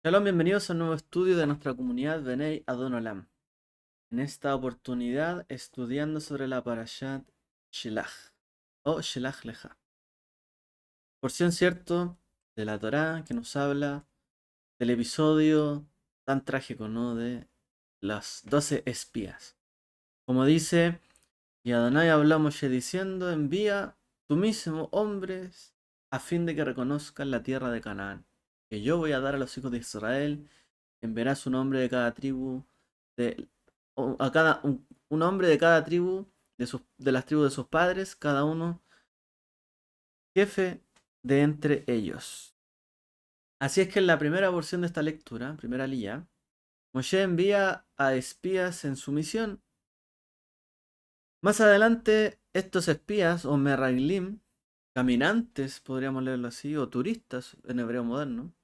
Shalom, bienvenidos a un nuevo estudio de nuestra comunidad Benei Adonolam. En esta oportunidad, estudiando sobre la Parashat Shelach o Shelach Leja. Porción cierto de la Torá que nos habla del episodio tan trágico, ¿no? De las 12 espías. Como dice, y Adonai habló a Moshe diciendo: envía tú mismo hombres a fin de que reconozcan la tierra de Canaán, que yo voy a dar a los hijos de Israel. Enviarás un hombre de cada tribu, de, un hombre de cada tribu, de las tribus de sus padres, cada uno jefe de entre ellos. Así es que en la primera porción de esta lectura, primera lía, Moshe envía a espías en su misión. Más adelante, estos espías, o meraglim, caminantes, podríamos leerlo así, o turistas en hebreo moderno,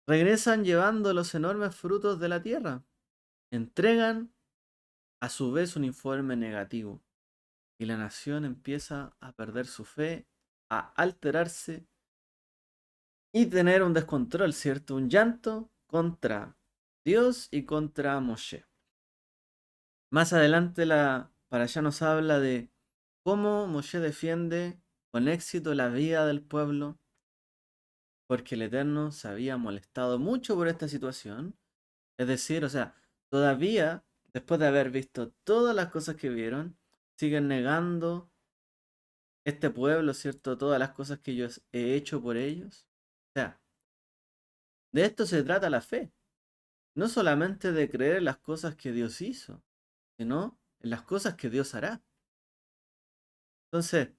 regresan llevando los enormes frutos de la tierra. Entregan a su vez un informe negativo y la nación empieza a perder su fe, a alterarse y tener un descontrol, ¿cierto? Un llanto contra Dios y contra Moshe. Más adelante la para allá nos habla de cómo Moshe defiende con éxito la vida del pueblo, porque el Eterno se había molestado mucho por esta situación. Es decir, o sea, todavía, después de haber visto todas las cosas que vieron, siguen negando este pueblo, ¿cierto? Todas las cosas que yo he hecho por ellos. O sea, de esto se trata la fe. No solamente de creer en las cosas que Dios hizo, sino en las cosas que Dios hará. Entonces,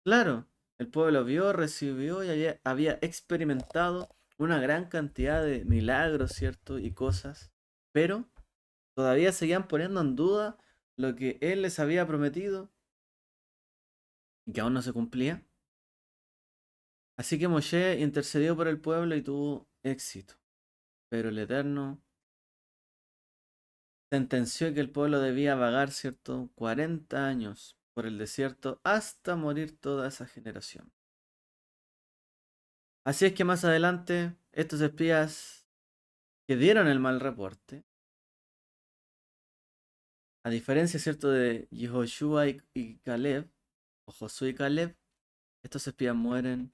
claro, el pueblo vio, recibió y había experimentado una gran cantidad de milagros, ¿cierto? Y cosas, pero todavía seguían poniendo en duda lo que Él les había prometido y que aún no se cumplía. Así que Moshe intercedió por el pueblo y tuvo éxito. Pero el Eterno sentenció que el pueblo debía vagar, ¿cierto? 40 años por el desierto hasta morir toda esa generación. Así es que más adelante, estos espías que dieron el mal reporte, a diferencia, ¿cierto?, de Yehoshua y Caleb, o Josué y Caleb, estos espías mueren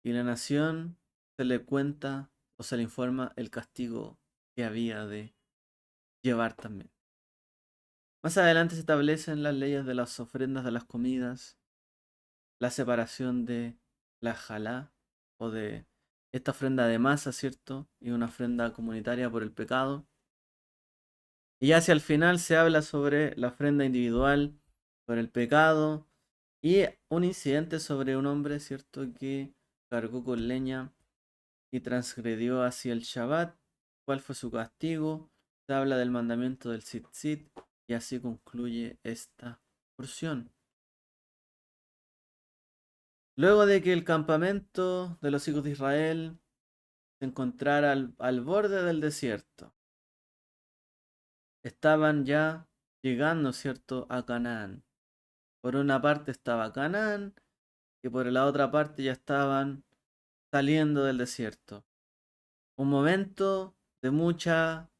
y la nación se le cuenta o se le informa el castigo que había de llevar también. Más adelante se establecen las leyes de las ofrendas de las comidas, la separación de la jalá o de esta ofrenda de masa, ¿cierto? Y una ofrenda comunitaria por el pecado. Y hacia el final se habla sobre la ofrenda individual por el pecado y un incidente sobre un hombre, ¿cierto? Que cargó con leña y transgredió hacia el Shabbat. ¿Cuál fue su castigo? Se habla del mandamiento del tzitzit y así concluye esta porción. Luego de que el campamento de los hijos de Israel se encontrara al borde del desierto, estaban ya llegando, ¿cierto?, a Canaán. Por una parte estaba Canaán y por la otra parte ya estaban saliendo del desierto. Un momento de mucha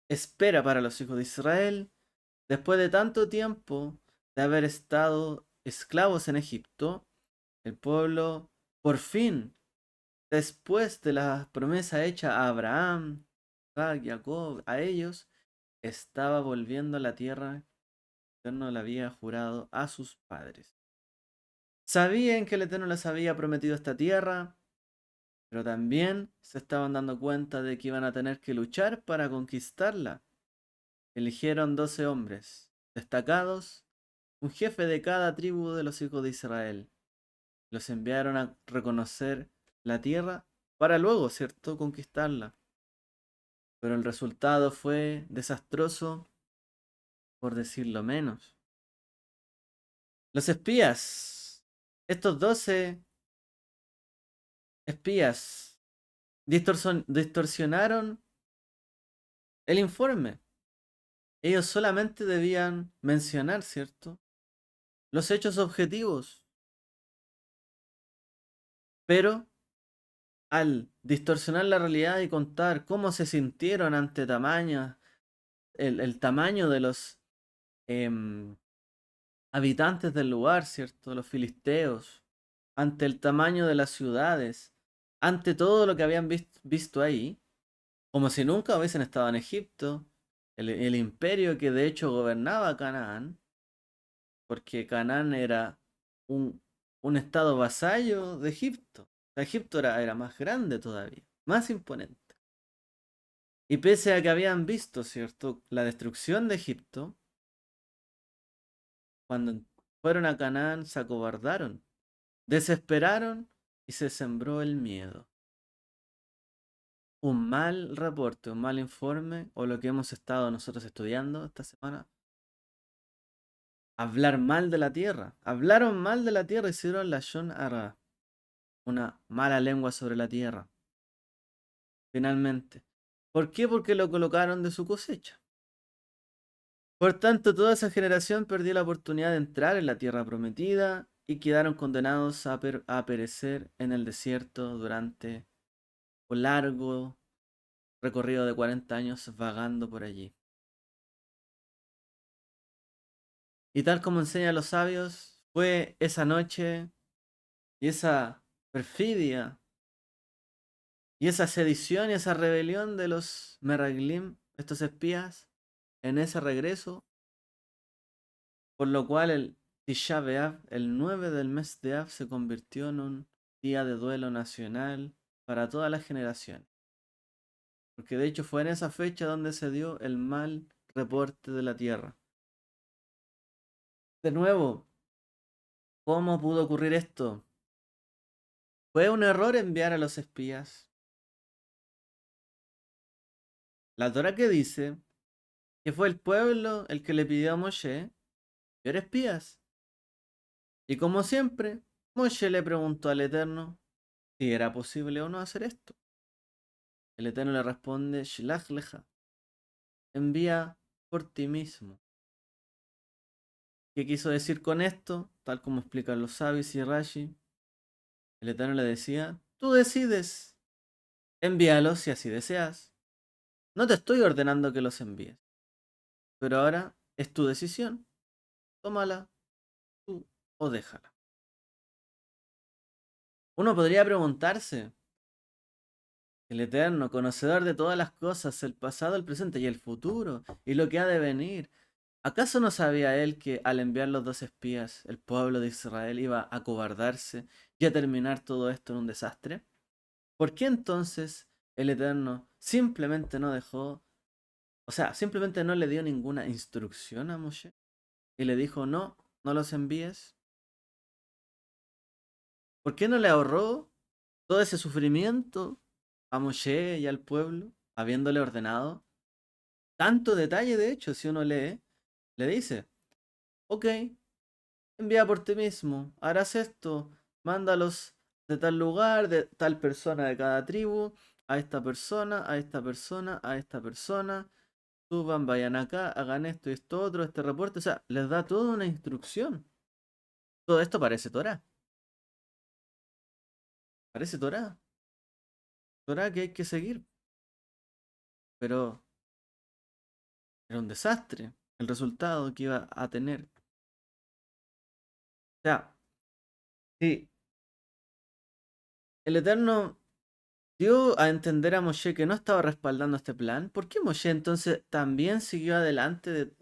espera para los hijos de Israel, después de tanto tiempo de haber estado esclavos en Egipto. El pueblo por fin, después de la promesa hecha a Abraham, a Jacob, a ellos, estaba volviendo a la tierra que el Eterno le había jurado a sus padres. Sabían que el Eterno les había prometido esta tierra, pero también se estaban dando cuenta de que iban a tener que luchar para conquistarla. Eligieron 12 hombres destacados, un jefe de cada tribu de los hijos de Israel. Los enviaron a reconocer la tierra para luego, ¿cierto?, conquistarla. Pero el resultado fue desastroso, por decirlo menos. Los espías, estos 12 espías, distorsionaron el informe. Ellos solamente debían mencionar, ¿cierto?, los hechos objetivos, pero al distorsionar la realidad y contar cómo se sintieron ante el tamaño de los em, habitantes del lugar, ¿cierto? Los filisteos, ante el tamaño de las ciudades, ante todo lo que habían visto ahí, como si nunca hubiesen estado en Egipto, el imperio que de hecho gobernaba Canaán, porque Canaán era un, un estado vasallo de Egipto. O sea, Egipto era más grande todavía, más imponente. Y pese a que habían visto, ¿cierto?, la destrucción de Egipto, cuando fueron a Canaán se acobardaron, desesperaron y se sembró el miedo. Un mal reporte, un mal informe, o lo que hemos estado nosotros estudiando esta semana, hablar mal de la tierra. Hablaron mal de la tierra, hicieron la Shon Ara, una mala lengua sobre la tierra. Finalmente. ¿Por qué? Porque lo colocaron de su cosecha. Por tanto, toda esa generación perdió la oportunidad de entrar en la tierra prometida y quedaron condenados a perecer en el desierto durante un largo recorrido de 40 años vagando por allí. Y tal como enseñan los sabios, fue esa noche y esa perfidia y esa sedición y esa rebelión de los Meraglim, estos espías, en ese regreso, por lo cual el Tisha B'Av, el 9 del mes de Av, se convirtió en un día de duelo nacional para toda la generación. Porque de hecho fue en esa fecha donde se dio el mal reporte de la tierra. De nuevo, ¿cómo pudo ocurrir esto? ¿Fue un error enviar a los espías? La Torah que dice que fue el pueblo el que le pidió a Moshe enviar espías. Y como siempre, Moshe le preguntó al Eterno si era posible o no hacer esto. El Eterno le responde, Shlach lecha, envía por ti mismo. ¿Qué quiso decir con esto? Tal como explican los sabios y Rashi, el Eterno le decía, tú decides, envíalos si así deseas. No te estoy ordenando que los envíes, pero ahora es tu decisión, tómala tú o déjala. Uno podría preguntarse, el Eterno, conocedor de todas las cosas, el pasado, el presente y el futuro, y lo que ha de venir, ¿acaso no sabía él que al enviar los dos espías, el pueblo de Israel iba a acobardarse y a terminar todo esto en un desastre? ¿Por qué entonces el Eterno simplemente no dejó, o sea, simplemente no le dio ninguna instrucción a Moshe? Y le dijo, no, no los envíes. ¿Por qué no le ahorró todo ese sufrimiento a Moshe y al pueblo, habiéndole ordenado? Tanto detalle, de hecho, si uno lee, le dice, ok, envía por ti mismo, harás esto, mándalos de tal lugar, de tal persona de cada tribu, a esta persona, a esta persona, a esta persona, suban, vayan acá, hagan esto y esto otro, este reporte, o sea, les da toda una instrucción. Todo esto parece Torah, parece Torah, Torah que hay que seguir, pero era un desastre el resultado que iba a tener. O sea, sí, el Eterno dio a entender a Moshe que no estaba respaldando este plan. ¿Por qué Moshe entonces también siguió adelante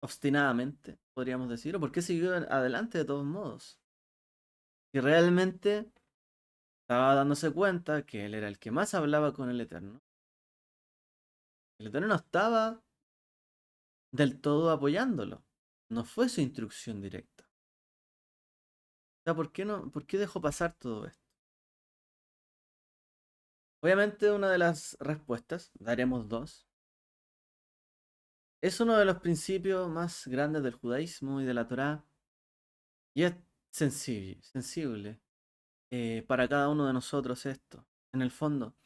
obstinadamente, podríamos decir? ¿O por qué siguió adelante de todos modos? Si realmente estaba dándose cuenta que él era el que más hablaba con el Eterno no estaba del todo apoyándolo. No fue su instrucción directa. O sea, ¿por qué no? ¿Por qué dejó pasar todo esto? Obviamente una de las respuestas, daremos dos, es uno de los principios más grandes del judaísmo y de la Torá, y es sensible para cada uno de nosotros esto. En el fondo,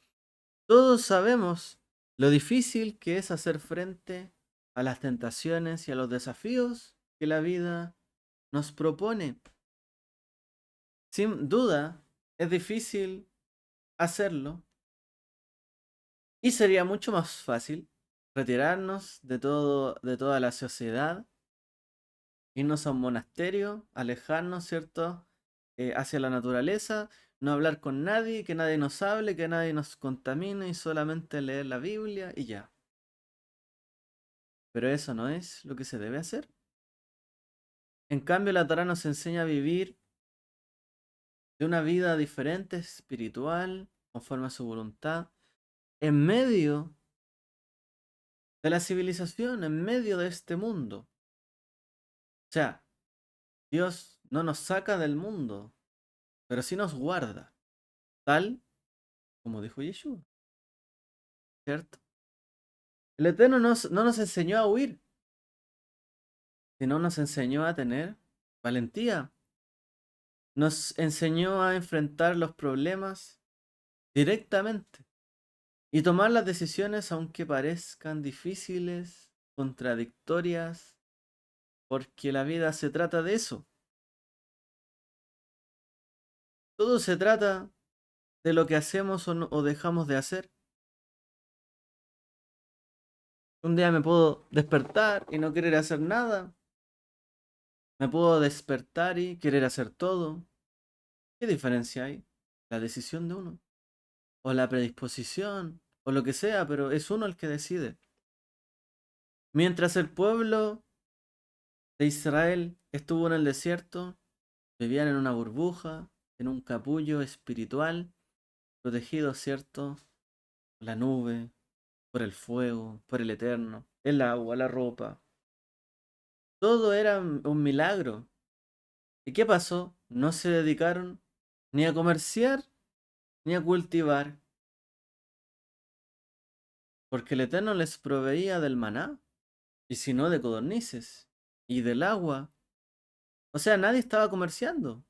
todos sabemos lo difícil que es hacer frente a las tentaciones y a los desafíos que la vida nos propone. Sin duda, es difícil hacerlo y sería mucho más fácil retirarnos de toda la sociedad, irnos a un monasterio, alejarnos, ¿cierto? Hacia la naturaleza, no hablar con nadie, que nadie nos hable, que nadie nos contamine y solamente leer la Biblia y ya. Pero eso no es lo que se debe hacer. En cambio, la Torá nos enseña a vivir de una vida diferente, espiritual, conforme a su voluntad, en medio de la civilización, en medio de este mundo. O sea, Dios no nos saca del mundo, pero sí nos guarda, tal como dijo Yeshua, ¿cierto? El Eterno no nos enseñó a huir, sino nos enseñó a tener valentía. Nos enseñó a enfrentar los problemas directamente y tomar las decisiones aunque parezcan difíciles, contradictorias, porque la vida se trata de eso. Todo se trata de lo que hacemos o dejamos de hacer. Un día me puedo despertar y no querer hacer nada. Me puedo despertar y querer hacer todo. ¿Qué diferencia hay? La decisión de uno. O la predisposición. O lo que sea, pero es uno el que decide. Mientras el pueblo de Israel estuvo en el desierto, vivían en una burbuja, en un capullo espiritual, protegidos, ¿cierto? Por la nube, por el fuego, por el eterno, el agua, la ropa. Todo era un milagro. ¿Y qué pasó? No se dedicaron ni a comerciar ni a cultivar, porque el Eterno les proveía del maná, y si no de codornices, y del agua. O sea, nadie estaba comerciando.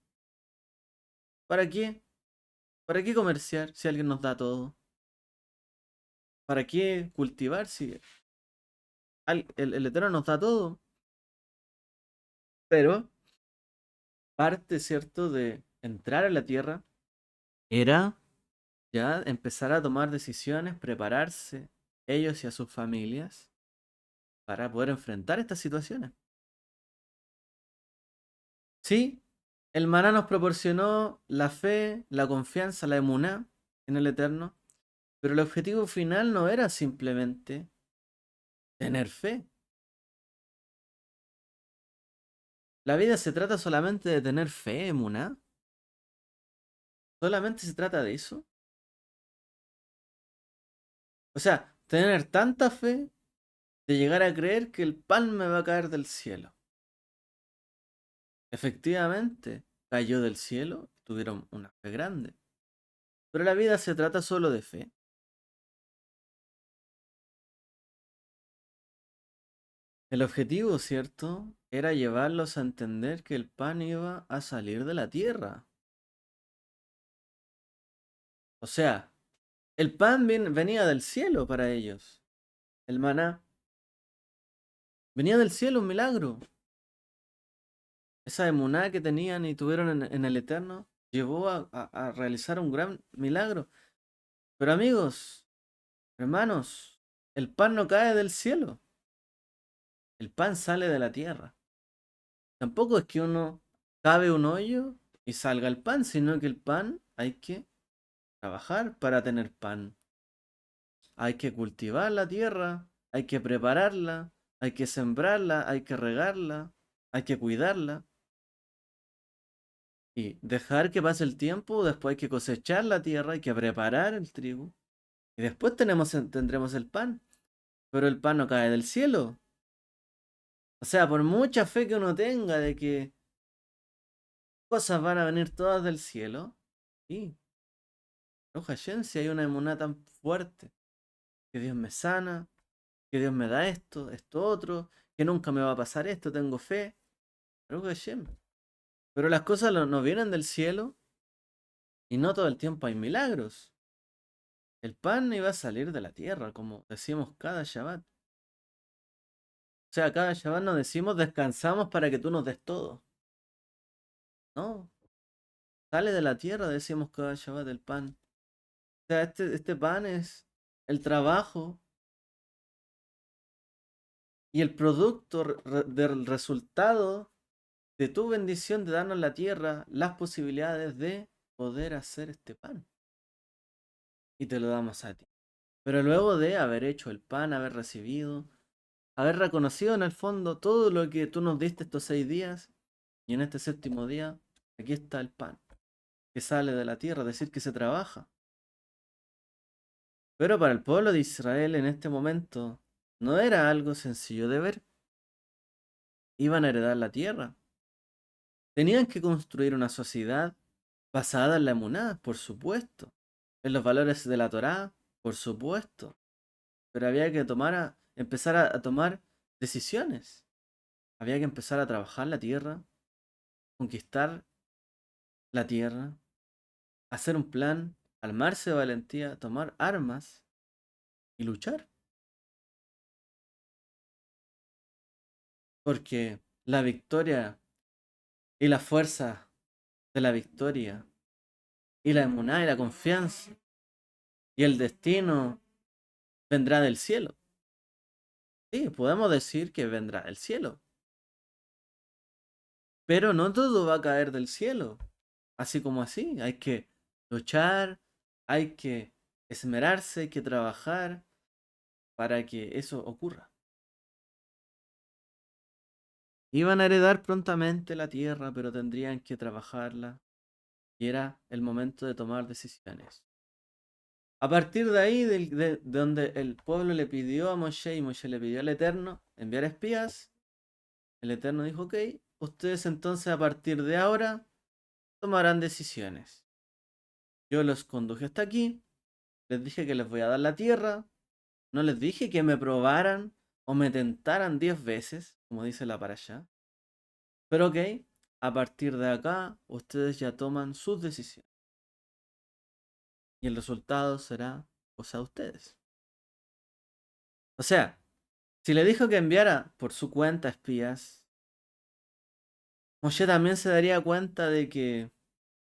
¿Para qué? ¿Para qué comerciar si alguien nos da todo? ¿Para qué cultivar si el Eterno nos da todo? Pero parte, ¿cierto?, de entrar a la tierra era ya empezar a tomar decisiones, prepararse ellos y a sus familias para poder enfrentar estas situaciones. Sí, el maná nos proporcionó la fe, la confianza, la emuná en el Eterno, pero el objetivo final no era simplemente tener fe. La vida se trata solamente de tener fe, emuná. ¿Solamente se trata de eso? O sea, tener tanta fe de llegar a creer que el pan me va a caer del cielo. Efectivamente, cayó del cielo, tuvieron una fe grande. Pero la vida se trata solo de fe. El objetivo, ¿cierto?, era llevarlos a entender que el pan iba a salir de la tierra. O sea, el pan venía del cielo para ellos. El maná venía del cielo, un milagro. Esa emuná que tenían y tuvieron en el Eterno llevó a realizar un gran milagro. Pero amigos, hermanos, el pan no cae del cielo. El pan sale de la tierra. Tampoco es que uno cabe un hoyo y salga el pan, sino que el pan hay que trabajar para tener pan. Hay que cultivar la tierra, hay que prepararla, hay que sembrarla, hay que regarla, hay que cuidarla. Y dejar que pase el tiempo, después hay que cosechar la tierra, hay que preparar el trigo. Y después tendremos el pan. Pero el pan no cae del cielo. O sea, por mucha fe que uno tenga de que cosas van a venir todas del cielo, sí, no, Hashem, si hay una emuná tan fuerte, que Dios me sana, que Dios me da esto, esto otro, que nunca me va a pasar esto, tengo fe. Pero Hashem. Pero las cosas no vienen del cielo y no todo el tiempo hay milagros. El pan iba a salir de la tierra, como decimos cada Shabbat. O sea, cada Shabbat nos decimos descansamos para que tú nos des todo. No, sale de la tierra, decimos cada Shabbat el pan. O sea, este pan es el trabajo y el producto del resultado de tu bendición de darnos la tierra, las posibilidades de poder hacer este pan. Y te lo damos a ti. Pero luego de haber hecho el pan, haber recibido, haber reconocido en el fondo todo lo que tú nos diste estos 6 días, y en este séptimo día, aquí está el pan que sale de la tierra, es decir, que se trabaja. Pero para el pueblo de Israel en este momento no era algo sencillo de ver. Iban a heredar la tierra. Tenían que construir una sociedad basada en la emuná, por supuesto. En los valores de la Torá, por supuesto. Pero había que empezar a tomar decisiones. Había que empezar a trabajar la tierra, conquistar la tierra, hacer un plan, armarse de valentía, tomar armas y luchar. Porque la victoria y la fuerza de la victoria y la emuná y la confianza y el destino vendrá del cielo. Sí, podemos decir que vendrá del cielo. Pero no todo va a caer del cielo. Así como así. Hay que luchar, hay que esmerarse, hay que trabajar para que eso ocurra. Iban a heredar prontamente la tierra, pero tendrían que trabajarla. Y era el momento de tomar decisiones. A partir de ahí, de donde el pueblo le pidió a Moshe y Moshe le pidió al Eterno enviar espías, el Eterno dijo, ok, ustedes entonces a partir de ahora tomarán decisiones. Yo los conduje hasta aquí, les dije que les voy a dar la tierra, no les dije que me probaran o me tentaran 10 veces, como dice la parashá. Pero ok, a partir de acá ustedes ya toman sus decisiones. Y el resultado será cosa de ustedes. O sea, si le dijo que enviara por su cuenta espías, Moshe también se daría cuenta de que,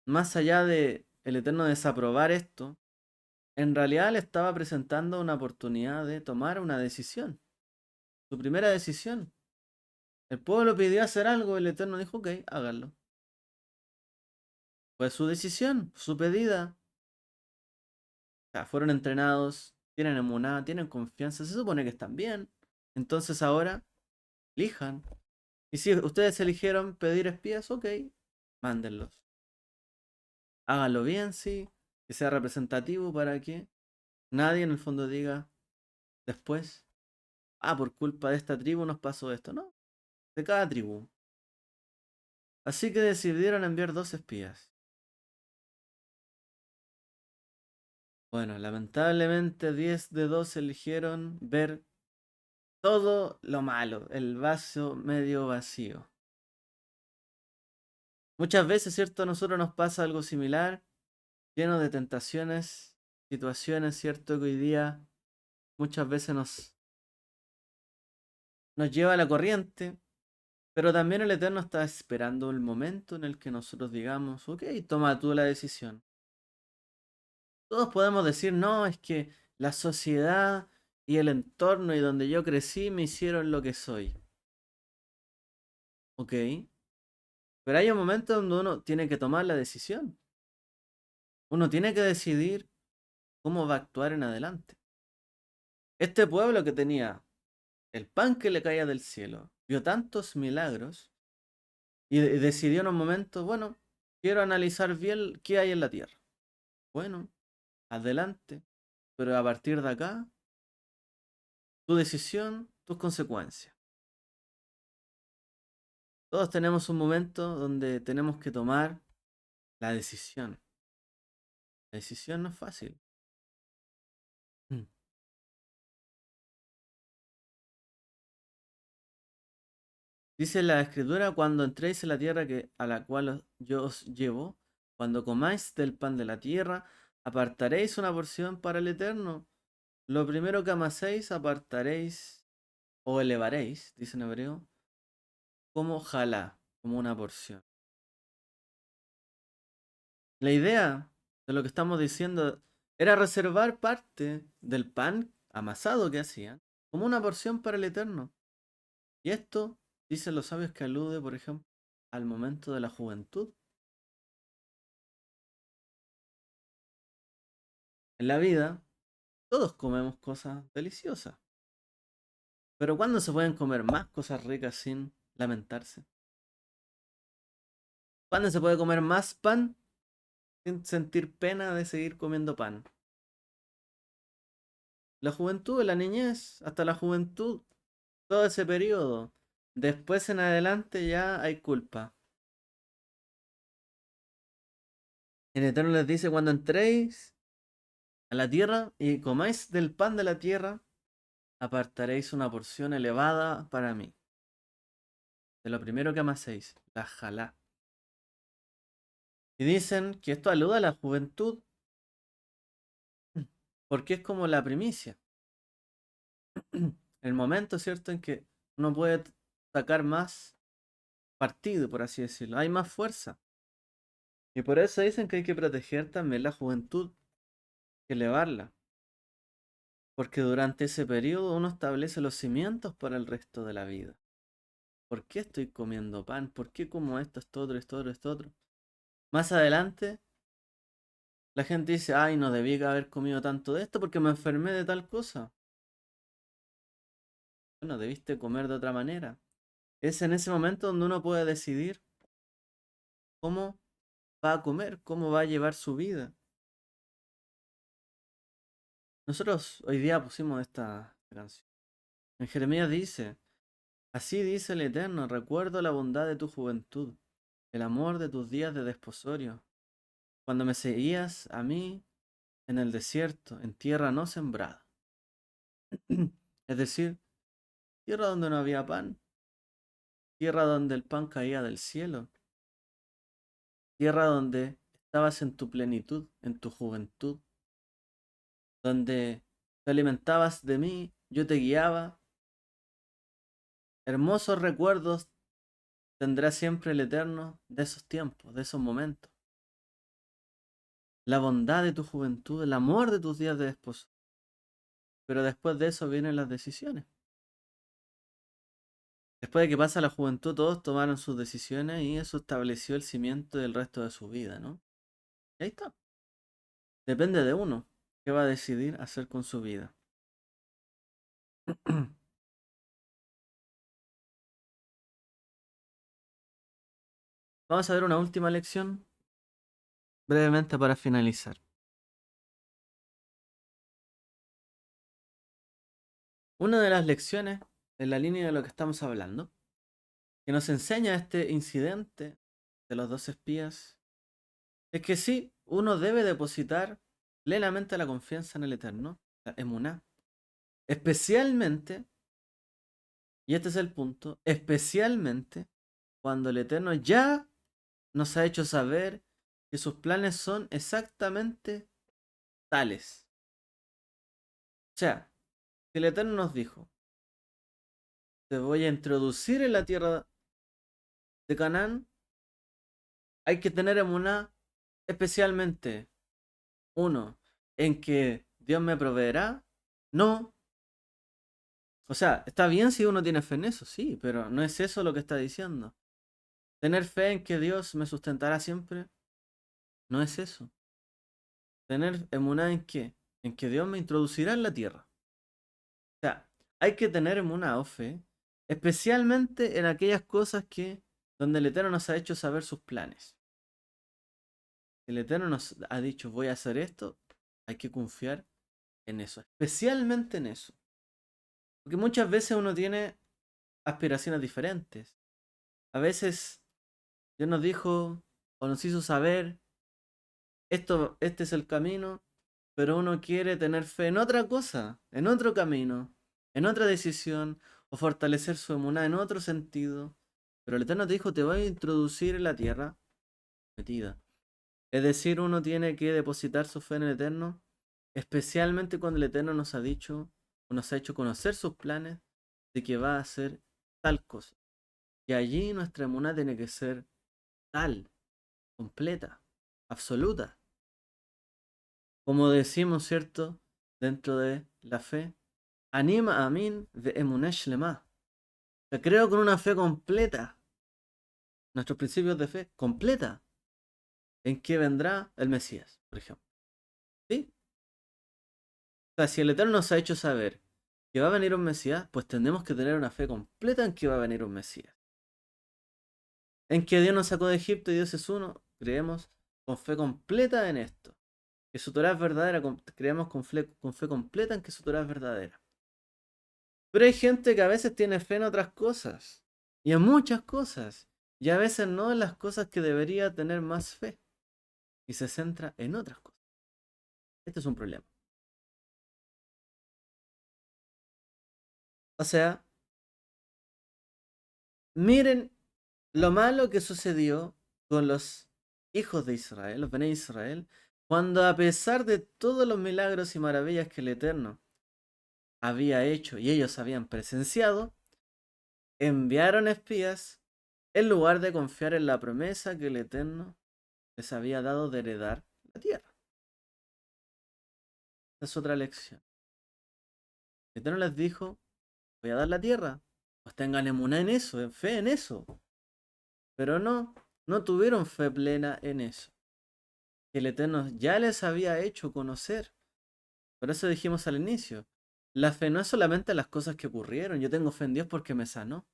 más allá de el Eterno desaprobar esto, en realidad le estaba presentando una oportunidad de tomar una decisión. Su primera decisión. El pueblo pidió hacer algo, el Eterno dijo, ok, háganlo. Fue su decisión, su pedida. O sea, fueron entrenados, tienen emuná, tienen confianza, se supone que están bien. Entonces ahora, elijan. Y si ustedes eligieron pedir espías, ok, mándenlos. Háganlo bien, sí, que sea representativo para que nadie en el fondo diga después, ah, por culpa de esta tribu nos pasó esto, ¿no? De cada tribu. Así que decidieron enviar 2 espías. Bueno, lamentablemente 10 de 2 eligieron ver todo lo malo, el vaso medio vacío. Muchas veces, ¿cierto? A nosotros nos pasa algo similar, lleno de tentaciones, situaciones, ¿cierto? Que hoy día muchas veces nos lleva a la corriente, pero también el Eterno está esperando el momento en el que nosotros digamos, ok, toma tú la decisión. Todos podemos decir, no, es que la sociedad y el entorno y donde yo crecí me hicieron lo que soy. Ok, pero hay un momento donde uno tiene que tomar la decisión. Uno tiene que decidir cómo va a actuar en adelante. Este pueblo que tenía el pan que le caía del cielo, vio tantos milagros y decidió en un momento, bueno, quiero analizar bien qué hay en la tierra. Bueno, adelante, pero a partir de acá, tu decisión, tus consecuencias. Todos tenemos un momento donde tenemos que tomar la decisión. La decisión no es fácil. Mm. Dice la escritura, cuando entréis en la tierra a la cual yo os llevo, cuando comáis del pan de la tierra, apartaréis una porción para el eterno. Lo primero que amaséis, apartaréis o elevaréis, dice en hebreo, como jalá, como una porción. La idea de lo que estamos diciendo era reservar parte del pan amasado que hacían como una porción para el Eterno. Y esto, dicen los sabios, que alude, por ejemplo, al momento de la juventud. En la vida, todos comemos cosas deliciosas. Pero ¿cuándo se pueden comer más cosas ricas sin lamentarse? ¿Cuándo se puede comer más pan sin sentir pena de seguir comiendo pan? La juventud, la niñez, hasta la juventud, todo ese periodo. Después en adelante ya hay culpa. El Eterno les dice, cuando entréis a la tierra y comáis del pan de la tierra, apartaréis una porción elevada para mí. De lo primero que amaséis, la jalá. Y dicen que esto alude a la juventud porque es como la primicia. El momento, ¿cierto?, en que uno puede sacar más partido, por así decirlo. Hay más fuerza. Y por eso dicen que hay que proteger también la juventud, que elevarla. Porque durante ese periodo uno establece los cimientos para el resto de la vida. ¿Por qué estoy comiendo pan? ¿Por qué como esto otro, esto otro, esto otro? Más adelante, la gente dice, ay, no debí haber comido tanto de esto porque me enfermé de tal cosa. Bueno, debiste comer de otra manera. Es en ese momento donde uno puede decidir cómo va a comer, cómo va a llevar su vida. Nosotros hoy día pusimos esta canción. En Jeremías dice, así dice el Eterno, recuerdo la bondad de tu juventud, el amor de tus días de desposorio, cuando me seguías a mí en el desierto, en tierra no sembrada. Es decir, tierra donde no había pan, tierra donde el pan caía del cielo, tierra donde estabas en tu plenitud, en tu juventud, donde te alimentabas de mí, yo te guiaba. Hermosos recuerdos tendrá siempre el Eterno de esos tiempos, de esos momentos. La bondad de tu juventud, el amor de tus días de esposo. Pero después de eso vienen las decisiones. Después de que pasa la juventud, todos tomaron sus decisiones y eso estableció el cimiento del resto de su vida, ¿no? Y ahí está. Depende de uno qué va a decidir hacer con su vida. Vamos a ver una última lección brevemente para finalizar. Una de las lecciones en la línea de lo que estamos hablando, que nos enseña este incidente de los dos espías, es que sí, uno debe depositar plenamente la confianza en el Eterno, la emuná. Especialmente, y este es el punto, especialmente cuando el Eterno ya nos ha hecho saber que sus planes son exactamente tales. O sea, si el Eterno nos dijo, te voy a introducir en la tierra de Canaán, hay que tener emuná especialmente, uno, en que Dios me proveerá. No, o sea, está bien si uno tiene fe en eso, sí, pero no es eso lo que está diciendo. Tener fe en que Dios me sustentará siempre, no es eso. Tener emuná en qué? En que Dios me introducirá en la tierra. O sea, hay que tener emuná o fe, especialmente en aquellas cosas que, donde el Eterno nos ha hecho saber sus planes. El Eterno nos ha dicho, voy a hacer esto, hay que confiar en eso, especialmente en eso. Porque muchas veces uno tiene aspiraciones diferentes. A veces Dios nos dijo o nos hizo saber, este es el camino, pero uno quiere tener fe en otra cosa, en otro camino, en otra decisión, o fortalecer su emuná en otro sentido. Pero el Eterno te dijo, te voy a introducir en la tierra metida. Es decir, uno tiene que depositar su fe en el Eterno, especialmente cuando el Eterno nos ha dicho, o nos ha hecho conocer sus planes de que va a hacer tal cosa. Y allí nuestra emuná tiene que ser tal, completa, absoluta. Como decimos, ¿cierto? Dentro de la fe, anima amin de emunesh lema. Te creo con una fe completa, nuestros principios de fe completa, en que vendrá el Mesías, por ejemplo. ¿Sí? O sea, si el Eterno nos ha hecho saber que va a venir un Mesías, pues tenemos que tener una fe completa en que va a venir un Mesías. En que Dios nos sacó de Egipto y Dios es uno, creemos con fe completa en esto. Que su Torah es verdadera, creemos con fe completa en que su Torah es verdadera. Pero hay gente que a veces tiene fe en otras cosas, y en muchas cosas, y a veces no en las cosas que debería tener más fe, y se centra en otras cosas. Este es un problema. O sea, miren lo malo que sucedió con los hijos de Israel, los Bene Israel, cuando a pesar de todos los milagros y maravillas que el Eterno había hecho y ellos habían presenciado, enviaron espías en lugar de confiar en la promesa que el Eterno les había dado de heredar la tierra. Esa es otra lección. El Eterno les dijo, voy a dar la tierra, pues tengan emuná en eso, en fe en eso. Pero no, no tuvieron fe plena en eso. El Eterno ya les había hecho conocer. Por eso dijimos al inicio, la fe no es solamente las cosas que ocurrieron. Yo tengo fe en Dios porque me sanó.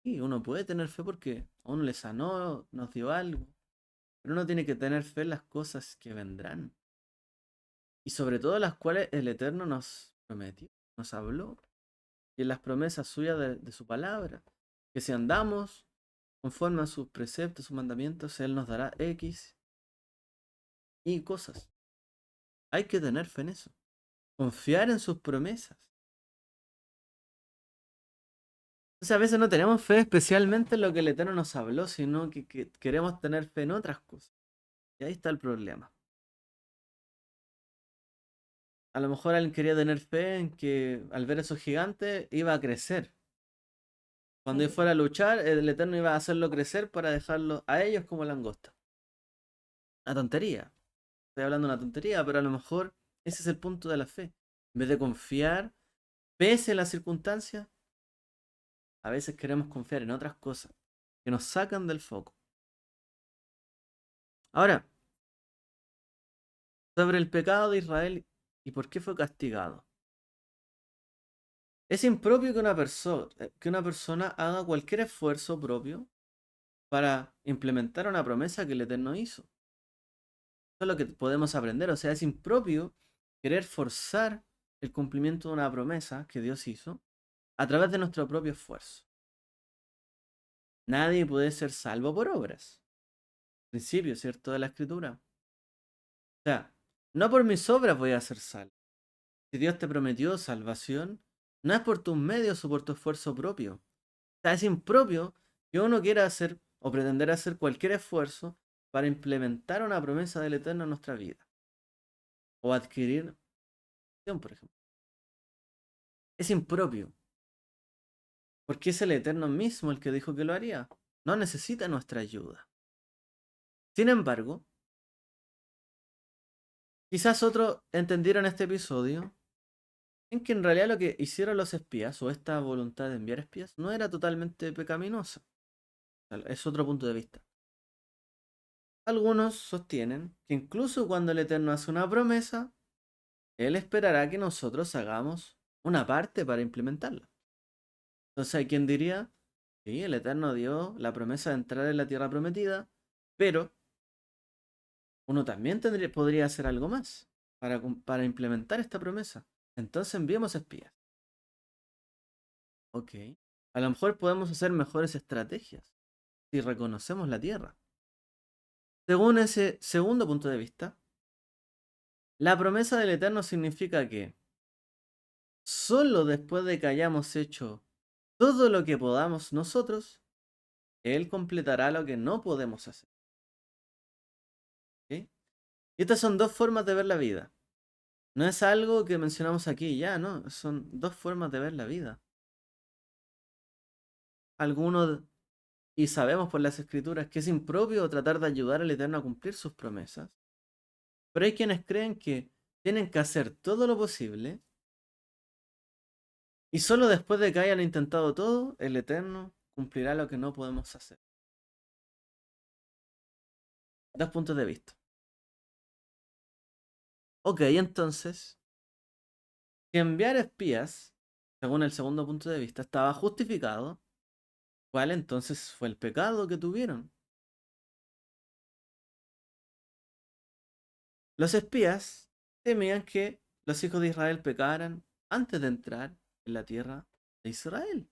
Y uno puede tener fe porque a uno le sanó, nos dio algo. Pero uno tiene que tener fe en las cosas que vendrán. Y sobre todo las cuales el Eterno nos prometió, nos habló. Y en las promesas suyas de su palabra. Que si andamos conforme a sus preceptos, sus mandamientos, Él nos dará X y cosas. Hay que tener fe en eso. Confiar en sus promesas. Entonces a veces no tenemos fe especialmente en lo que el Eterno nos habló, sino que queremos tener fe en otras cosas. Y ahí está el problema. A lo mejor alguien quería tener fe en que al ver esos gigantes iba a crecer. Cuando él fuera a luchar, el Eterno iba a hacerlo crecer para dejarlo a ellos como langosta. Una tontería. Estoy hablando de una tontería, pero a lo mejor ese es el punto de la fe. En vez de confiar, pese a las circunstancias, a veces queremos confiar en otras cosas que nos sacan del foco. Ahora, sobre el pecado de Israel y por qué fue castigado. Es impropio que una persona haga cualquier esfuerzo propio para implementar una promesa que el Eterno hizo. Eso es lo que podemos aprender. O sea, es impropio querer forzar el cumplimiento de una promesa que Dios hizo a través de nuestro propio esfuerzo. Nadie puede ser salvo por obras. Principio, ¿cierto? De la Escritura. O sea, no por mis obras voy a ser salvo. Si Dios te prometió salvación, no es por tus medios o por tu esfuerzo propio. O sea, es impropio que uno quiera hacer o pretender hacer cualquier esfuerzo para implementar una promesa del Eterno en nuestra vida. O adquirir, por ejemplo. Es impropio, porque es el Eterno mismo el que dijo que lo haría. No necesita nuestra ayuda. Sin embargo, quizás otros entendieron este episodio en que en realidad lo que hicieron los espías, o esta voluntad de enviar espías, no era totalmente pecaminosa. Es otro punto de vista. Algunos sostienen que incluso cuando el Eterno hace una promesa, Él esperará que nosotros hagamos una parte para implementarla. Entonces hay quien diría, sí, el Eterno dio la promesa de entrar en la tierra prometida, pero uno también podría hacer algo más para implementar esta promesa. Entonces enviemos espías. Ok. A lo mejor podemos hacer mejores estrategias si reconocemos la tierra. Según ese segundo punto de vista, la promesa del Eterno significa que solo después de que hayamos hecho todo lo que podamos nosotros, Él completará lo que no podemos hacer. ¿Ok? Y estas son dos formas de ver la vida. No es algo que mencionamos aquí y ya, ¿no? Son dos formas de ver la vida. Algunos, y sabemos por las escrituras, que es impropio tratar de ayudar al Eterno a cumplir sus promesas. Pero hay quienes creen que tienen que hacer todo lo posible y solo después de que hayan intentado todo, el Eterno cumplirá lo que no podemos hacer. Dos puntos de vista. Ok, entonces, si enviar espías, según el segundo punto de vista, estaba justificado, ¿cuál entonces fue el pecado que tuvieron? Los espías temían que los hijos de Israel pecaran antes de entrar en la tierra de Israel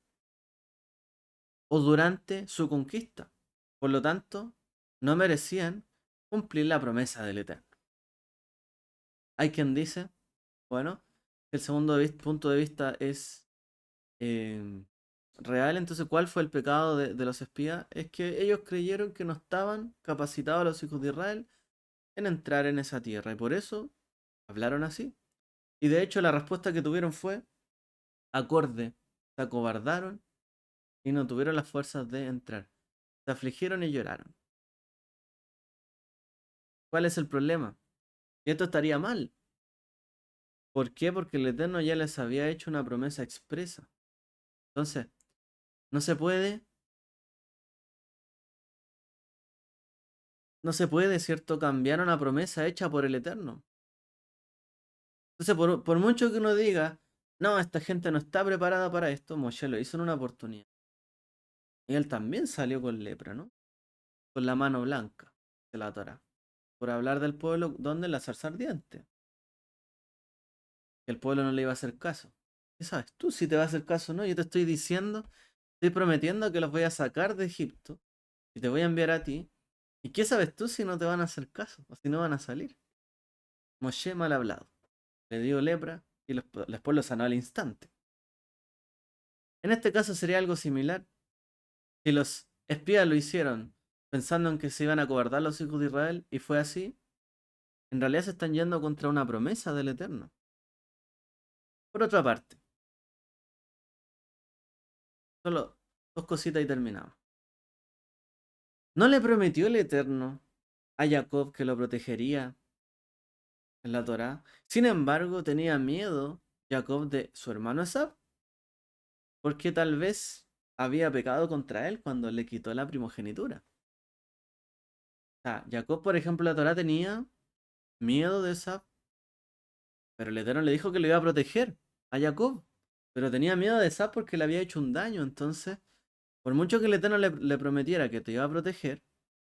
o durante su conquista. Por lo tanto, no merecían cumplir la promesa del Eterno. Hay quien dice, bueno, que el segundo punto de vista es real. Entonces, ¿cuál fue el pecado de los espías? Es que ellos creyeron que no estaban capacitados los hijos de Israel en entrar en esa tierra y por eso hablaron así. Y de hecho la respuesta que tuvieron fue acorde, se acobardaron y no tuvieron las fuerzas de entrar. Se afligieron y lloraron. ¿Cuál es el problema? Y esto estaría mal. ¿Por qué? Porque el Eterno ya les había hecho una promesa expresa. Entonces, no se puede, no se puede, ¿cierto?, cambiar una promesa hecha por el Eterno. Entonces, por mucho que uno diga, no, esta gente no está preparada para esto, Moshe lo hizo en una oportunidad. Y él también salió con lepra, ¿no? Con la mano blanca de la Torá. Por hablar del pueblo donde la zarza ardiente. Que el pueblo no le iba a hacer caso. ¿Qué sabes tú si te va a hacer caso o no? Yo te estoy diciendo, estoy prometiendo que los voy a sacar de Egipto y te voy a enviar a ti. ¿Y qué sabes tú si no te van a hacer caso o si no van a salir? Moshe mal hablado. Le dio lepra y después lo sanó al instante. En este caso sería algo similar. Si los espías lo hicieron pensando en que se iban a cobardar los hijos de Israel y fue así, en realidad se están yendo contra una promesa del Eterno. Por otra parte, solo dos cositas y terminamos. ¿No le prometió el Eterno a Jacob que lo protegería en la Torá? Sin embargo, tenía miedo Jacob de su hermano Esab, porque tal vez había pecado contra él cuando le quitó la primogenitura. O sea, Jacob, por ejemplo, la Torá tenía miedo de Esab, pero el Eterno le dijo que lo iba a proteger a Jacob. Pero tenía miedo de Esab porque le había hecho un daño. Entonces, por mucho que el Eterno le prometiera que te iba a proteger,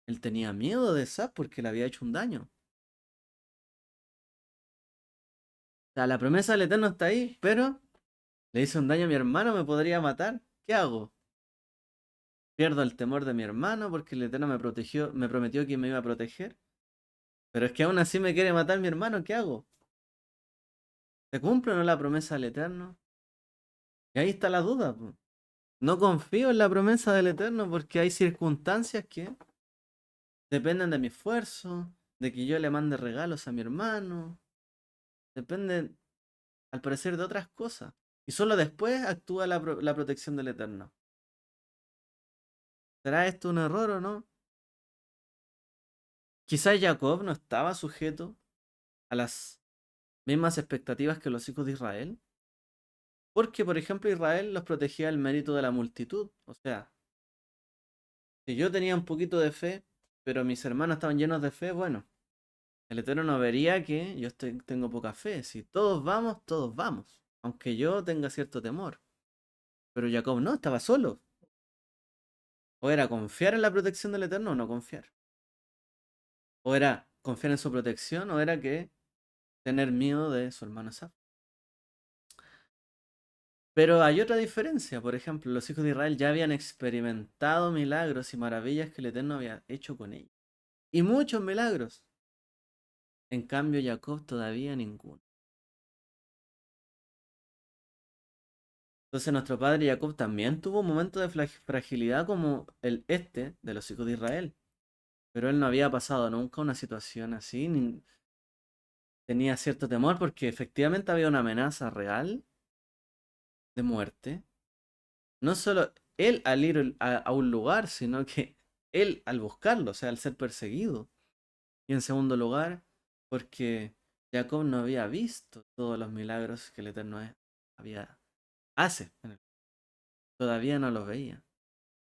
él tenía miedo de Esab porque le había hecho un daño. O sea, la promesa del Eterno está ahí, pero le hice un daño a mi hermano, me podría matar. ¿Qué hago? Pierdo el temor de mi hermano porque el Eterno me protegió, me prometió que me iba a proteger. Pero es que aún así me quiere matar mi hermano, ¿qué hago? ¿Se cumple o no la promesa del Eterno? Y ahí está la duda, po. No confío en la promesa del Eterno porque hay circunstancias que dependen de mi esfuerzo, de que yo le mande regalos a mi hermano. Dependen, al parecer, de otras cosas. Y solo después actúa la protección del Eterno. ¿Será esto un error o no? Quizás Jacob no estaba sujeto a las mismas expectativas que los hijos de Israel. Porque, por ejemplo, Israel los protegía el mérito de la multitud. O sea, si yo tenía un poquito de fe, pero mis hermanos estaban llenos de fe, bueno, el Eterno no vería que yo tengo poca fe. Si todos vamos, todos vamos. Aunque yo tenga cierto temor. Pero Jacob no, estaba solo. O era confiar en la protección del Eterno o no confiar. O era confiar en su protección o era que tener miedo de su hermano Esaf. Pero hay otra diferencia. Por ejemplo, los hijos de Israel ya habían experimentado milagros y maravillas que el Eterno había hecho con ellos. Y muchos milagros. En cambio, Jacob todavía ninguno. Entonces nuestro padre Jacob también tuvo un momento de fragilidad como el este de los hijos de Israel. Pero él no había pasado nunca una situación así, ni tenía cierto temor porque efectivamente había una amenaza real de muerte. No solo él al ir a un lugar, sino que él al buscarlo, o sea, al ser perseguido. Y en segundo lugar, porque Jacob no había visto todos los milagros que el Eterno hace. Todavía no los veía.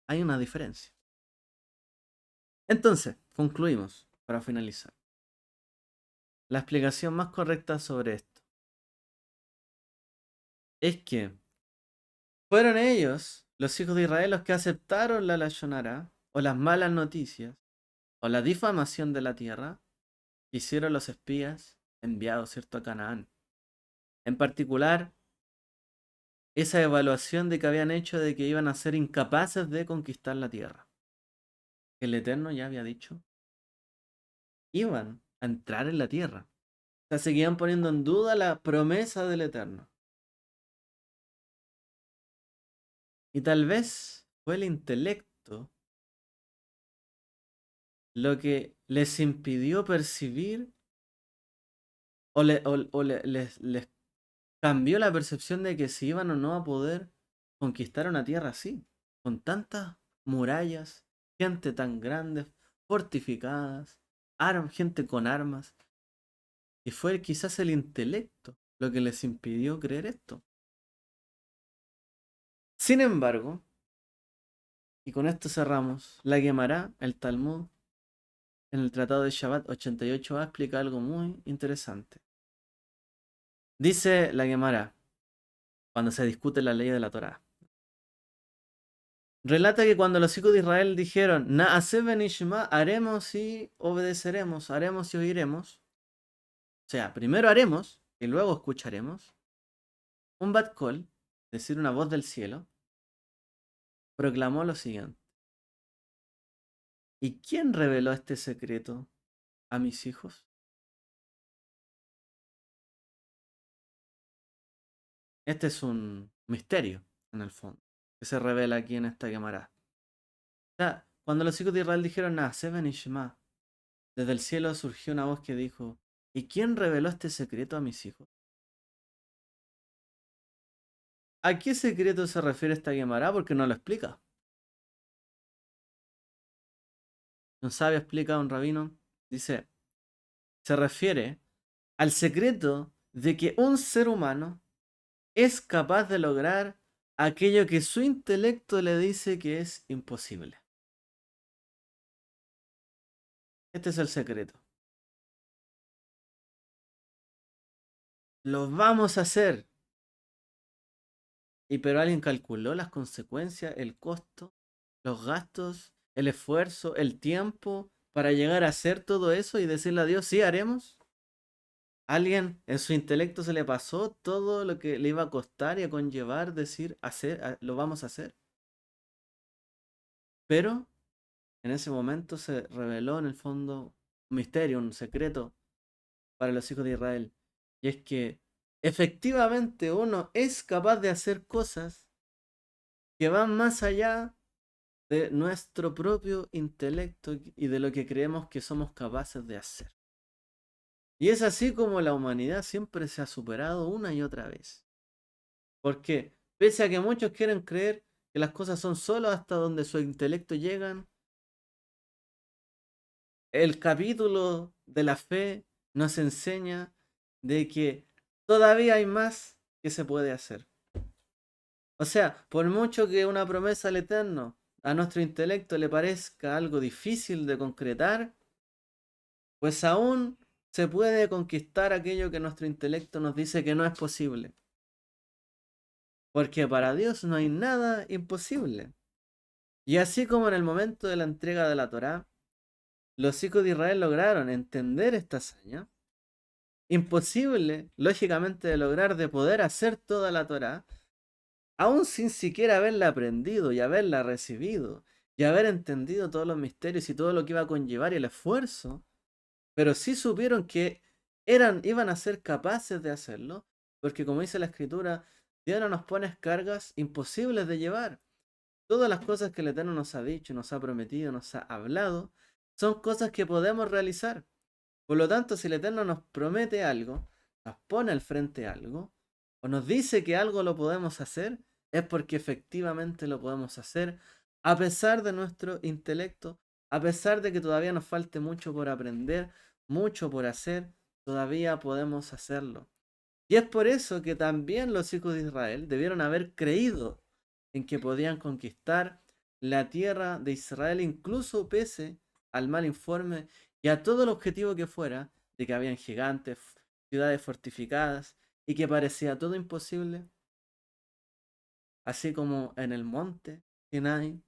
Hay una diferencia. Entonces, concluimos para finalizar. La explicación más correcta sobre esto es que fueron ellos, los hijos de Israel, los que aceptaron la Lashon Hara, o las malas noticias, o la difamación de la tierra, que hicieron los espías enviados, ¿cierto?, a Canaán. En particular, esa evaluación de que habían hecho de que iban a ser incapaces de conquistar la tierra. El Eterno ya había dicho, iban a entrar en la tierra. O sea, seguían poniendo en duda la promesa del Eterno. Y tal vez fue el intelecto lo que les impidió percibir les cambió la percepción de que si iban o no a poder conquistar una tierra así, con tantas murallas, gente tan grande, fortificadas, gente con armas. Y fue quizás el intelecto lo que les impidió creer esto. Sin embargo, y con esto cerramos, la Guemará, el Talmud, en el Tratado de Shabbat 88a explica algo muy interesante. Dice la Guemará, cuando se discute la ley de la Torá, relata que cuando los hijos de Israel dijeron, Na'aseh benishma, haremos y obedeceremos, haremos y oiremos, o sea, primero haremos y luego escucharemos, un Bat Kol, es decir, una voz del cielo, proclamó lo siguiente. ¿Y quién reveló este secreto a mis hijos? Este es un misterio, en el fondo, que se revela aquí en esta Gemara. O sea, cuando los hijos de Israel dijeron, Na'aseh benishma, desde el cielo surgió una voz que dijo, ¿y quién reveló este secreto a mis hijos? ¿A qué secreto se refiere esta Gemara? Porque no lo explica. Un sabio explica a un rabino, dice, se refiere al secreto de que un ser humano es capaz de lograr aquello que su intelecto le dice que es imposible. Este es el secreto. Lo vamos a hacer. Y pero alguien calculó las consecuencias, el costo, los gastos, el esfuerzo, el tiempo para llegar a hacer todo eso y decirle a Dios, sí, haremos. Alguien en su intelecto se le pasó todo lo que le iba a costar y a conllevar decir, lo vamos a hacer. Pero en ese momento se reveló en el fondo un misterio, un secreto para los hijos de Israel. Y es que efectivamente uno es capaz de hacer cosas que van más allá de nuestro propio intelecto y de lo que creemos que somos capaces de hacer. Y es así como la humanidad siempre se ha superado una y otra vez. Porque pese a que muchos quieren creer que las cosas son solo hasta donde su intelecto llegan, el capítulo de la fe nos enseña de que todavía hay más que se puede hacer. O sea, por mucho que una promesa al Eterno a nuestro intelecto le parezca algo difícil de concretar, pues aún se puede conquistar aquello que nuestro intelecto nos dice que no es posible. Porque para Dios no hay nada imposible. Y así como en el momento de la entrega de la Torá, los hijos de Israel lograron entender esta hazaña, imposible, lógicamente, de lograr, de poder hacer toda la Torá, aún sin siquiera haberla aprendido y haberla recibido, y haber entendido todos los misterios y todo lo que iba a conllevar y el esfuerzo, pero sí supieron que iban a ser capaces de hacerlo, porque como dice la escritura, Dios no nos pone cargas imposibles de llevar. Todas las cosas que el Eterno nos ha dicho, nos ha prometido, nos ha hablado, son cosas que podemos realizar. Por lo tanto, si el Eterno nos promete algo, nos pone al frente algo, o nos dice que algo lo podemos hacer, es porque efectivamente lo podemos hacer, a pesar de nuestro intelecto, a pesar de que todavía nos falte mucho por aprender, mucho por hacer, todavía podemos hacerlo. Y es por eso que también los hijos de Israel debieron haber creído en que podían conquistar la tierra de Israel, incluso pese al mal informe y a todo el objetivo que fuera de que habían gigantes, ciudades fortificadas y que parecía todo imposible, así como en el monte Sinai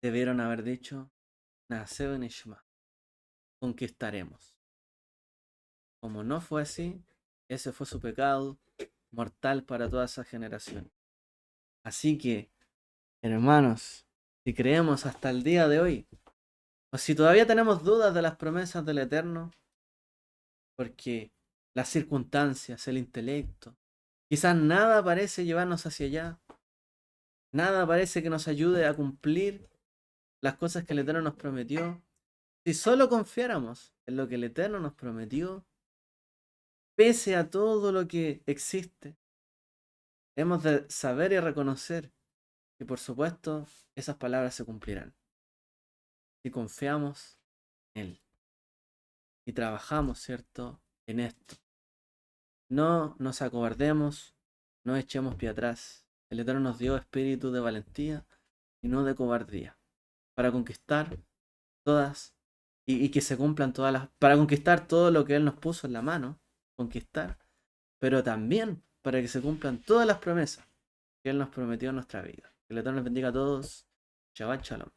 debieron haber dicho, Naseo en Ishma, conquistaremos. Como no fue así, ese fue su pecado mortal para toda esa generación. Así que, hermanos, si creemos hasta el día de hoy, o si todavía tenemos dudas de las promesas del Eterno, porque las circunstancias, el intelecto, quizás nada parece llevarnos hacia allá, nada parece que nos ayude a cumplir las cosas que el Eterno nos prometió. Si solo confiáramos en lo que el Eterno nos prometió, pese a todo lo que existe, hemos de saber y reconocer que por supuesto esas palabras se cumplirán. Si confiamos en Él y trabajamos, ¿cierto?, en esto. No nos acobardemos, no echemos pie atrás. El Eterno nos dio espíritu de valentía y no de cobardía para conquistar todas y que se cumplan todas para conquistar todo lo que Él nos puso en la mano, conquistar, pero también para que se cumplan todas las promesas que Él nos prometió en nuestra vida. Que el Eterno nos bendiga a todos. Shabbat Shalom.